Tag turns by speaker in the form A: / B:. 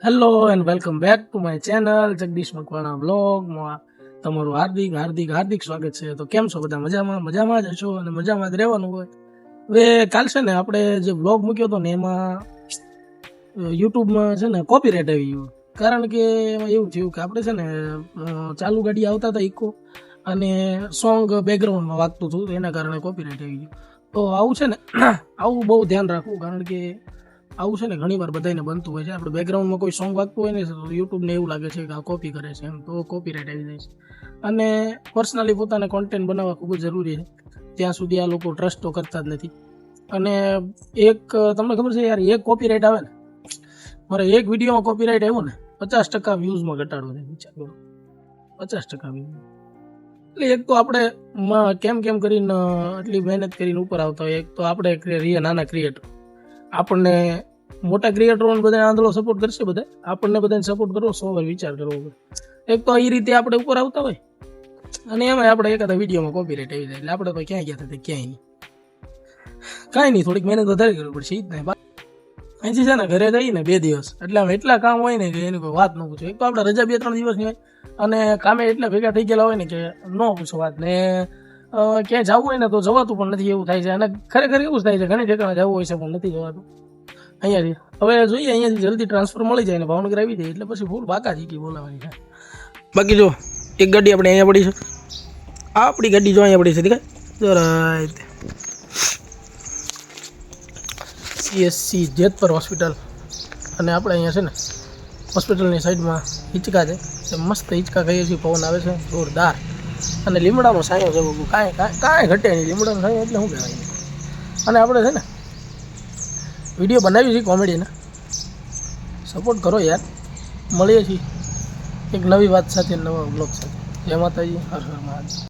A: Hello and welcome back to my channel Jagdish Makwana બ્લોગમાં તમારું હાર્દિક હાર્દિક હાર્દિક સ્વાગત છે. તો કેમ છો બધા? મજામાં જ હશો અને મજામાં જ રહેવાનું હોય. હવે કાલ છે ને આપણે જે બ્લોગ મૂક્યો હતો ને એમાં યુટ્યુબમાં છે ને કોપીરાઇટ આવી ગયું. કારણ કે એમાં એવું થયું કે આપણે છે ને ચાલુ ગાડી આવતા હતા ઇકો અને સોંગ બેકગ્રાઉન્ડમાં વાગતું હતું, એના કારણે કોપીરાઇટ આવી ગયું. તો આવું છે ને આવું બહુ ધ્યાન રાખવું, કારણ કે આવું છે ને ઘણી વાર બધાને બનતું હોય છે. આપણે બેકગ્રાઉન્ડમાં કોઈ સોંગ વાગતું હોય ને તો યુટ્યુબને એવું લાગે છે કે આ કોપી કરે છે, એમ તો કોપીરાઇટ આવી જાય છે. અને પર્સનલી પોતાને કોન્ટેન્ટ બનાવવા ખૂબ જ જરૂરી છે. ત્યાં સુધી આ લોકો ટ્રસ્ટ તો કરતા જ નથી. અને એક તમને ખબર છે યાર, એક કોપીરાઇટ આવે ને, મારે એક વિડીયોમાં કોપીરાઇટ આવ્યો ને 50% વ્યૂઝમાં ઘટાડો છે. વિચાર કરો, 50% વ્યૂઝ. એટલે એક તો આપણે કેમ કરીને એટલી મહેનત કરીને ઉપર આવતા હોય. એક તો આપણે નાના ક્રિએટર, આપણને મોટા ક્રિએટરોને બધા આંધળો સપોર્ટ કરશે, બધા આપણને બધાને સપોર્ટ કરવો 100 વાર વિચાર કરવો પડે. એક તો એ રીતે આપણે ઉપર આવતા હોય અને એમાં આપણે એકાદા વિડીયોમાં કોપીરાઇટ આવી જાય એટલે આપણે તો ક્યાંય ગયા હતા, ક્યાંય નહીં, કાંઈ નહીં. થોડીક મહેનત વધારે કરવી પડશે એ જ નહીં. અહીંથી છે ને ઘરે જઈને 2 દિવસ એટલે આમ એટલા કામ હોય ને કે એની કોઈ વાત ન પૂછો. એક તો આપણે રજા 2-3 દિવસની હોય અને કામે એટલા ભેગા થઈ ગયેલા હોય ને કે ન પૂછો વાત. ને ક્યાંય જવું હોય ને તો જવાતું પણ નથી, એવું થાય છે. અને ખરેખર એવું જ થાય છે, ઘણી ઠેકાણે જવું હોય છે પણ નથી જવાતું અહીંયાથી. હવે જોઈએ અહીંયાથી જલ્દી ટ્રાન્સફર મળી જાય ને ભાવનગર આવી જાય એટલે પછી ફૂલ બાકા જીટી બોલાવાની છે. બાકી જો એક ગાડી આપણે અહીંયા પડી છે, આપણી ગાડી જો અહીંયા પડી છે, દેખાય જરા CSC જેતપર હોસ્પિટલ. અને આપણે અહીંયા છે ને હોસ્પિટલની સાઈડમાં હિંચકા છે, મસ્ત હિંચકા કહીએ છીએ, પવન આવે છે જોરદાર. અને લીમડાનો સાયો છે, કાંઈ ઘટે નહીં. લીમડાનો સાયો એટલે શું કહેવાય. અને આપણે છે ને વિડીયો બનાવી છીએ કોમેડીના, સપોર્ટ કરો યાર. મળીએ છીએ એક નવી વાત સાથે, નવા બ્લોગ સાથે. જય માતાજી, હર હર મહાદેવ.